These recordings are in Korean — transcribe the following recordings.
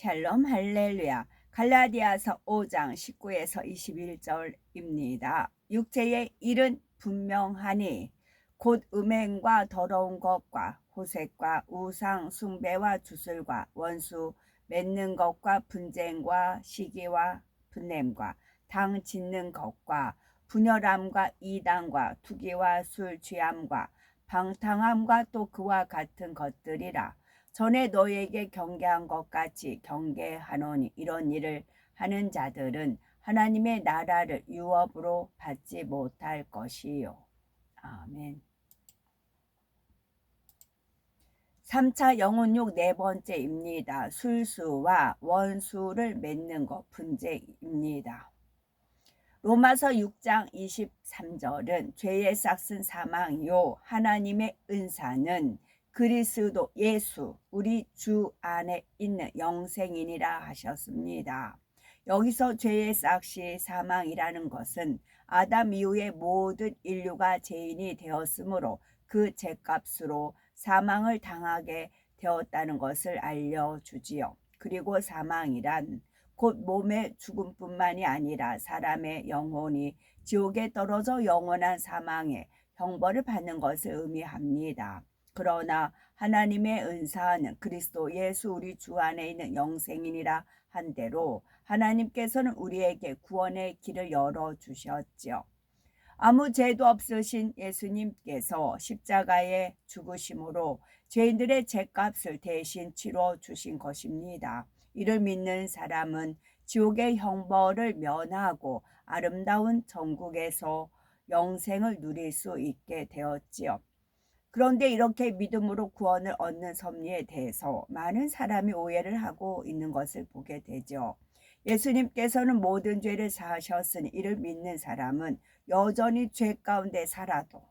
샬롬 할렐루야. 갈라디아서 5장 19에서 21절입니다. 육체의 일은 분명하니 곧 음행과 더러운 것과 호색과 우상 숭배와 주술과 원수 맺는 것과 분쟁과 시기와 분냄과 당 짓는 것과 분열함과 이단과 투기와 술 취함과 방탕함과 또 그와 같은 것들이라. 전에 너희에게 경계한 것 같이 경계하노니 이런 일을 하는 자들은 하나님의 나라를 유업으로 받지 못할 것이요. 아멘. 3차 영혼육 네 번째입니다. 술수와 원수를 맺는 것, 분쟁입니다. 로마서 6장 23절은 죄의 싹은 사망이요 하나님의 은사는 그리스도 예수 우리 주 안에 있는 영생이니라 하셨습니다. 여기서 죄의 싹이 사망이라는 것은 아담 이후의 모든 인류가 죄인이 되었으므로 그 죄값으로 사망을 당하게 되었다는 것을 알려주지요. 그리고 사망이란 곧 몸의 죽음뿐만이 아니라 사람의 영혼이 지옥에 떨어져 영원한 사망의 형벌을 받는 것을 의미합니다. 그러나 하나님의 은사는 그리스도 예수 우리 주 안에 있는 영생이니라 한 대로 하나님께서는 우리에게 구원의 길을 열어주셨죠. 아무 죄도 없으신 예수님께서 십자가에 죽으심으로 죄인들의 죄값을 대신 치러 주신 것입니다. 이를 믿는 사람은 지옥의 형벌을 면하고 아름다운 천국에서 영생을 누릴 수 있게 되었지요. 그런데 이렇게 믿음으로 구원을 얻는 섭리에 대해서 많은 사람이 오해를 하고 있는 것을 보게 되죠. 예수님께서는 모든 죄를 사하셨으니 이를 믿는 사람은 여전히 죄 가운데 살아도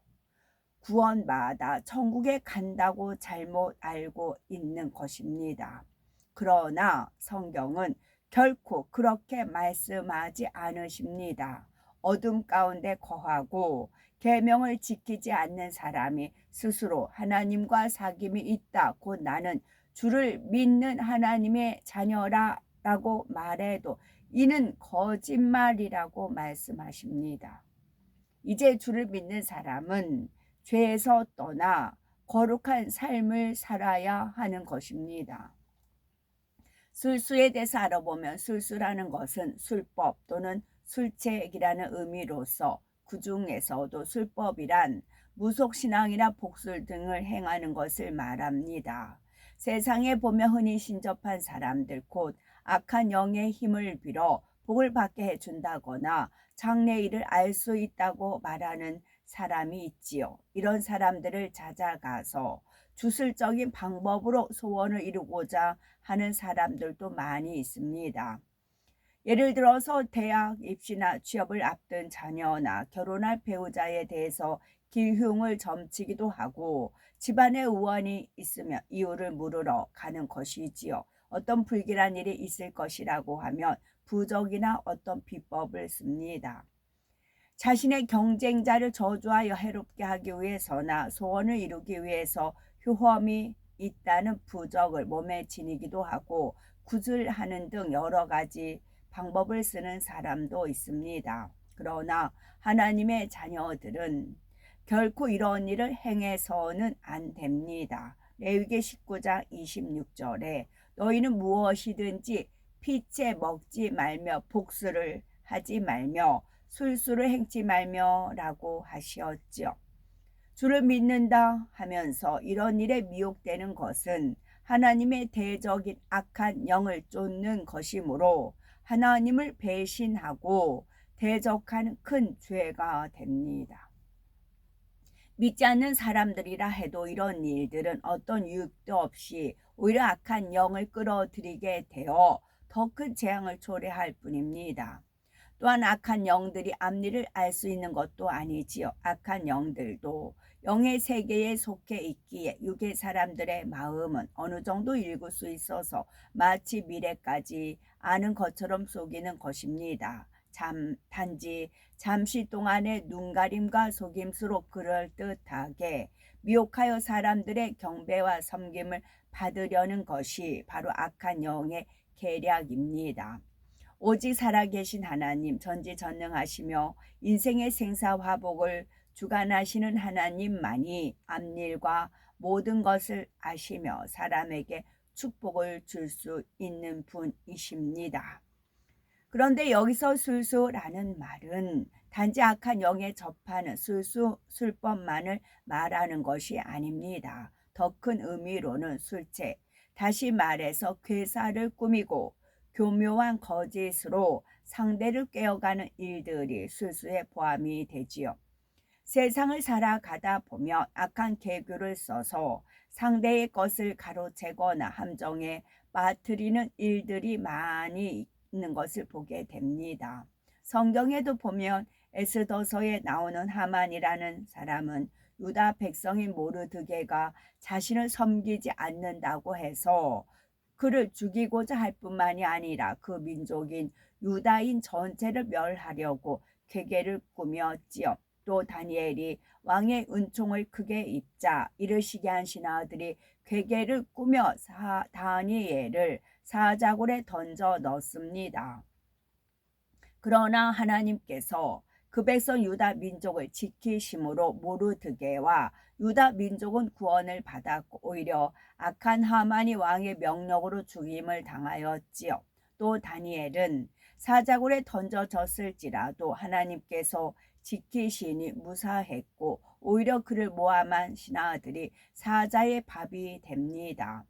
구원받아 천국에 간다고 잘못 알고 있는 것입니다. 그러나 성경은 결코 그렇게 말씀하지 않으십니다. 어둠 가운데 거하고 계명을 지키지 않는 사람이 스스로 하나님과 사귐이 있다. 곧 나는 주를 믿는 하나님의 자녀라 라고 말해도 이는 거짓말이라고 말씀하십니다. 이제 주를 믿는 사람은 죄에서 떠나 거룩한 삶을 살아야 하는 것입니다. 술수에 대해서 알아보면 술수라는 것은 술법 또는 술책이라는 의미로서 그 중에서도 술법이란 무속신앙이나 복술 등을 행하는 것을 말합니다. 세상에 보면 흔히 신접한 사람들 곧 악한 영의 힘을 빌어 복을 받게 해준다거나 장래일을 알 수 있다고 말하는 사람이 있지요. 이런 사람들을 찾아가서 주술적인 방법으로 소원을 이루고자 하는 사람들도 많이 있습니다. 예를 들어서 대학 입시나 취업을 앞둔 자녀나 결혼할 배우자에 대해서 기흉을 점치기도 하고 집안에 우환이 있으면 이유를 물으러 가는 것이지요. 어떤 불길한 일이 있을 것이라고 하면 부적이나 어떤 비법을 씁니다. 자신의 경쟁자를 저주하여 해롭게 하기 위해서나 소원을 이루기 위해서 효험이 있다는 부적을 몸에 지니기도 하고 구슬하는 등 여러 가지 방법을 쓰는 사람도 있습니다. 그러나 하나님의 자녀들은 결코 이런 일을 행해서는 안 됩니다. 레위기 19장 26절에 너희는 무엇이든지 피째 먹지 말며 복수를 하지 말며 술수를 행치 말며 라고 하시었죠. 주를 믿는다 하면서 이런 일에 미혹되는 것은 하나님의 대적인 악한 영을 쫓는 것이므로 하나님을 배신하고 대적하는 큰 죄가 됩니다. 믿지 않는 사람들이라 해도 이런 일들은 어떤 유익도 없이 오히려 악한 영을 끌어들이게 되어 더 큰 재앙을 초래할 뿐입니다. 또한 악한 영들이 앞일을 알 수 있는 것도 아니지요. 악한 영들도 영의 세계에 속해 있기에 육의 사람들의 마음은 어느 정도 읽을 수 있어서 마치 미래까지 아는 것처럼 속이는 것입니다. 단지 잠시 동안의 눈가림과 속임수로 그럴듯하게 미혹하여 사람들의 경배와 섬김을 받으려는 것이 바로 악한 영의 계략입니다. 오직 살아계신 하나님, 전지전능하시며 인생의 생사화복을 주관하시는 하나님만이 앞일과 모든 것을 아시며 사람에게 축복을 줄 수 있는 분이십니다. 그런데 여기서 술수라는 말은 단지 악한 영에 접하는 술법만을 말하는 것이 아닙니다. 더 큰 의미로는 술책, 다시 말해서 괴사를 꾸미고 교묘한 거짓으로 상대를 깨어가는 일들이 술수에 포함이 되지요. 세상을 살아가다 보면 악한 계교를 써서 상대의 것을 가로채거나 함정에 빠뜨리는 일들이 많이 있는 것을 보게 됩니다. 성경에도 보면 에스더서에 나오는 하만이라는 사람은 유다 백성인 모르드게가 자신을 섬기지 않는다고 해서 그를 죽이고자 할 뿐만이 아니라 그 민족인 유다인 전체를 멸하려고 계계를 꾸몄지요. 또 다니엘이 왕의 은총을 크게 입자 이르시게 한 신하들이 괴계를 꾸며 다니엘을 사자굴에 던져 넣습니다. 그러나 하나님께서 그 백성 유다 민족을 지키심으로 모르드게와 유다 민족은 구원을 받았고 오히려 악한 하만이 왕의 명령으로 죽임을 당하였지요. 또 다니엘은 사자굴에 던져졌을지라도 하나님께서 지키시니 무사했고 오히려 그를 모함한 신하들이 사자의 밥이 됩니다.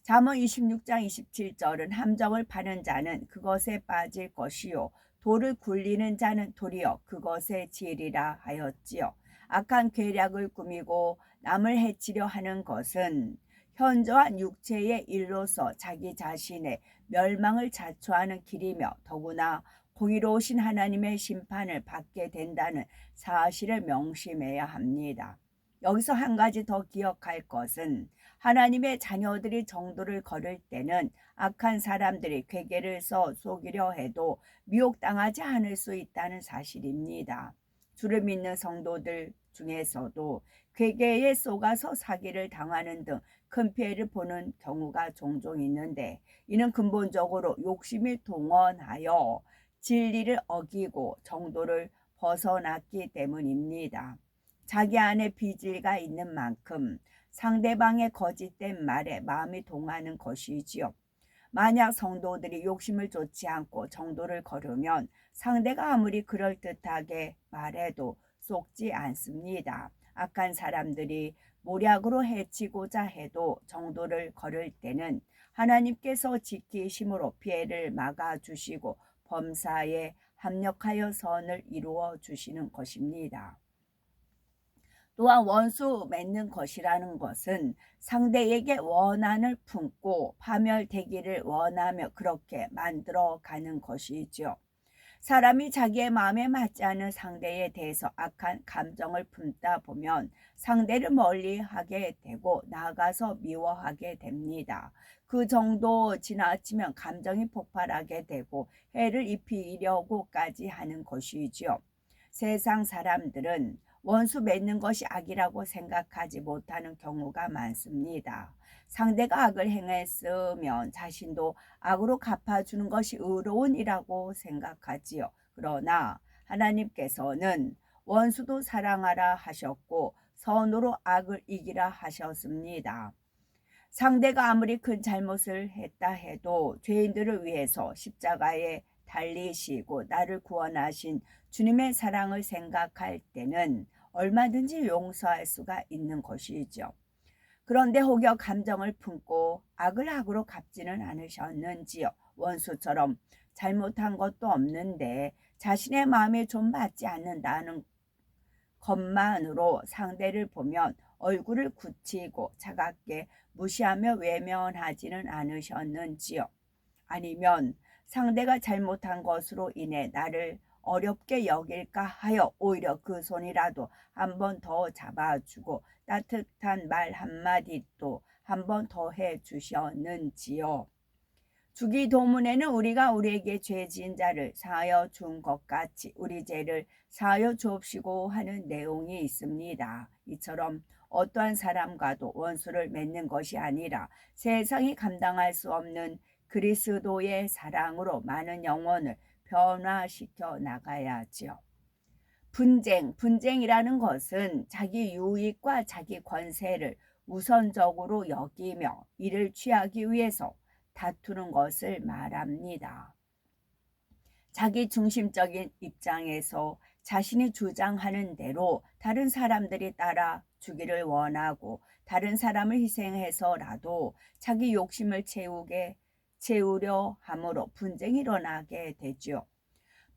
잠언 26장 27절은 함정을 파는 자는 그것에 빠질 것이요 돌을 굴리는 자는 도리어 그것에 지리라 하였지요. 악한 계략을 꾸미고 남을 해치려 하는 것은 현저한 육체의 일로서 자기 자신의 멸망을 자초하는 길이며 더구나 공의로우신 하나님의 심판을 받게 된다는 사실을 명심해야 합니다. 여기서 한 가지 더 기억할 것은 하나님의 자녀들이 정도를 걸을 때는 악한 사람들이 괴계를 써 속이려 해도 미혹당하지 않을 수 있다는 사실입니다. 주를 믿는 성도들 중에서도 괴계에 속아서 사기를 당하는 등 큰 피해를 보는 경우가 종종 있는데 이는 근본적으로 욕심이 동원하여 진리를 어기고 정도를 벗어났기 때문입니다. 자기 안에 비질가 있는 만큼 상대방의 거짓된 말에 마음이 동하는 것이지요. 만약 성도들이 욕심을 좇지 않고 정도를 걸으면 상대가 아무리 그럴듯하게 말해도 속지 않습니다. 악한 사람들이 모략으로 해치고자 해도 정도를 걸을 때는 하나님께서 지키심으로 피해를 막아주시고 범사에 합력하여 선을 이루어 주시는 것입니다. 또한 원수 맺는 것이라는 것은 상대에게 원한을 품고 파멸되기를 원하며 그렇게 만들어가는 것이죠. 사람이 자기의 마음에 맞지 않는 상대에 대해서 악한 감정을 품다 보면 상대를 멀리하게 되고 나아가서 미워하게 됩니다. 그 정도 지나치면 감정이 폭발하게 되고 해를 입히려고까지 하는 것이지요. 세상 사람들은 원수 맺는 것이 악이라고 생각하지 못하는 경우가 많습니다. 상대가 악을 행했으면 자신도 악으로 갚아주는 것이 의로운 이라고 생각하지요. 그러나 하나님께서는 원수도 사랑하라 하셨고 선으로 악을 이기라 하셨습니다. 상대가 아무리 큰 잘못을 했다 해도 죄인들을 위해서 십자가에 달리시고 나를 구원하신 주님의 사랑을 생각할 때는 얼마든지 용서할 수가 있는 것이죠. 그런데 혹여 감정을 품고 악을 악으로 갚지는 않으셨는지요. 원수처럼 잘못한 것도 없는데 자신의 마음에 좀 맞지 않는다는 것만으로 상대를 보면 얼굴을 굳히고 차갑게 무시하며 외면하지는 않으셨는지요. 아니면 상대가 잘못한 것으로 인해 나를 어렵게 여길까 하여 오히려 그 손이라도 한 번 더 잡아주고 따뜻한 말 한마디도 한 번 더 해주셨는지요. 주기도문에는 우리가 우리에게 죄 지은 자를 사하여 준 것 같이 우리 죄를 사하여 주옵시고 하는 내용이 있습니다. 이처럼 어떠한 사람과도 원수를 맺는 것이 아니라 세상이 감당할 수 없는 그리스도의 사랑으로 많은 영혼을 변화시켜 나가야지요. 분쟁이라는 것은 자기 유익과 자기 권세를 우선적으로 여기며 이를 취하기 위해서 다투는 것을 말합니다. 자기 중심적인 입장에서 자신이 주장하는 대로 다른 사람들이 따라 주기를 원하고 다른 사람을 희생해서라도 자기 욕심을 채우려 함으로 분쟁이 일어나게 되죠.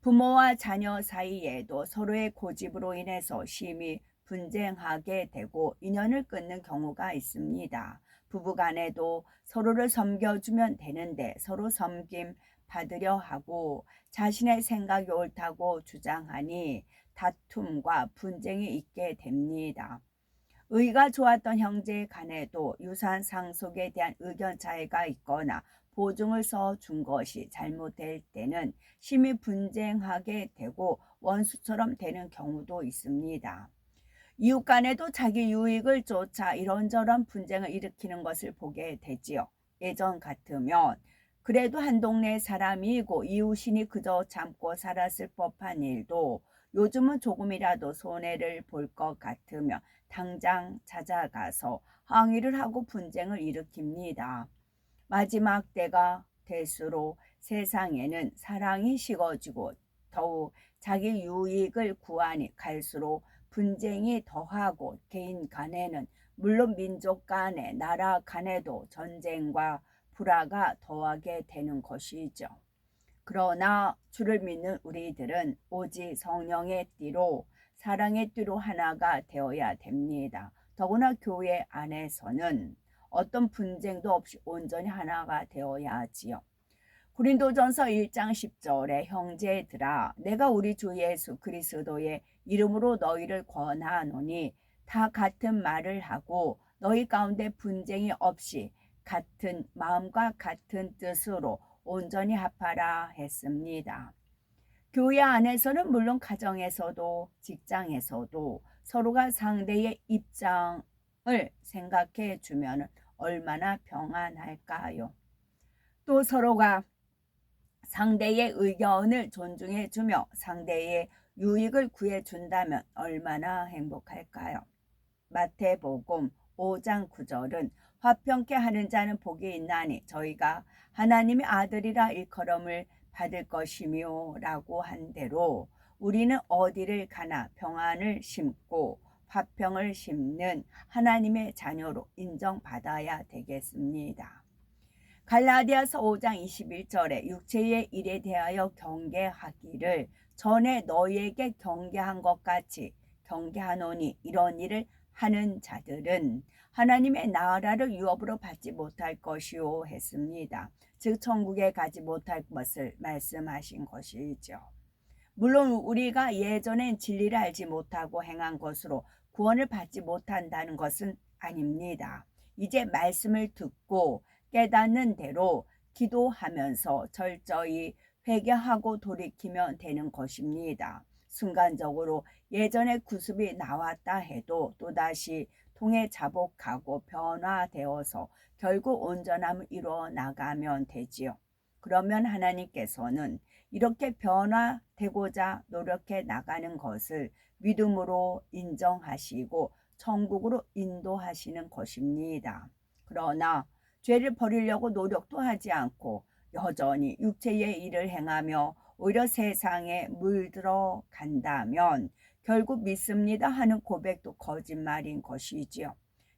부모와 자녀 사이에도 서로의 고집으로 인해서 심히 분쟁하게 되고 인연을 끊는 경우가 있습니다. 부부간에도 서로를 섬겨주면 되는데 서로 섬김 받으려 하고 자신의 생각이 옳다고 주장하니 다툼과 분쟁이 있게 됩니다. 의가 좋았던 형제 간에도 유산 상속에 대한 의견 차이가 있거나 보증을 써준 것이 잘못될 때는 심히 분쟁하게 되고 원수처럼 되는 경우도 있습니다. 이웃 간에도 자기 유익을 쫓아 이런저런 분쟁을 일으키는 것을 보게 되지요. 예전 같으면 그래도 한 동네 사람이고 이웃이니 그저 참고 살았을 법한 일도 요즘은 조금이라도 손해를 볼 것 같으면 당장 찾아가서 항의를 하고 분쟁을 일으킵니다. 마지막 때가 될수록 세상에는 사랑이 식어지고 더욱 자기 유익을 구하니 갈수록 분쟁이 더하고 개인 간에는 물론 민족 간에 나라 간에도 전쟁과 불화가 더하게 되는 것이죠. 그러나 주를 믿는 우리들은 오직 성령의 띠로 사랑의 띠로 하나가 되어야 됩니다. 더구나 교회 안에서는 어떤 분쟁도 없이 온전히 하나가 되어야 하지요. 고린도전서 1장 10절에 형제들아 내가 우리 주 예수 그리스도의 이름으로 너희를 권하노니 다 같은 말을 하고 너희 가운데 분쟁이 없이 같은 마음과 같은 뜻으로 온전히 합하라 했습니다. 교회 안에서는 물론 가정에서도 직장에서도 서로가 상대의 입장을 생각해 주면 얼마나 평안할까요? 또 서로가 상대의 의견을 존중해 주며 상대의 유익을 구해 준다면 얼마나 행복할까요? 마태복음 5장 9절은 화평케 하는 자는 복이 있나니 저희가 하나님의 아들이라 일컬음을 받을 것이며 라고 한 대로 우리는 어디를 가나 평안을 심고 화평을 심는 하나님의 자녀로 인정받아야 되겠습니다. 갈라디아서 5장 21절에 육체의 일에 대하여 경계하기를 전에 너희에게 경계한 것 같이 경계하노니 이런 일을 하는 자들은 하나님의 나라를 유업으로 받지 못할 것이요 했습니다. 즉 천국에 가지 못할 것을 말씀하신 것이죠. 물론 우리가 예전엔 진리를 알지 못하고 행한 것으로 구원을 받지 못한다는 것은 아닙니다. 이제 말씀을 듣고 깨닫는 대로 기도하면서 철저히 회개하고 돌이키면 되는 것입니다. 순간적으로 예전의 구습이 나왔다 해도 또다시 통해 자복하고 변화되어서 결국 온전함을 이루어 나가면 되지요. 그러면 하나님께서는 이렇게 변화되고자 노력해 나가는 것을 믿음으로 인정하시고 천국으로 인도하시는 것입니다. 그러나 죄를 버리려고 노력도 하지 않고 여전히 육체의 일을 행하며 오히려 세상에 물들어 간다면 결국 믿습니다 하는 고백도 거짓말인 것이지요.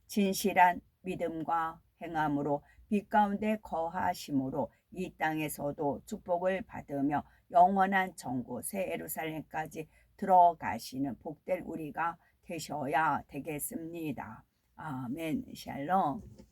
진실한 믿음과 행함으로 빛 가운데 거하심으로 이 땅에서도 축복을 받으며 영원한 천국 새 예루살렘까지 들어가시는 복될 우리가 되셔야 되겠습니다. 아멘. 샬롬.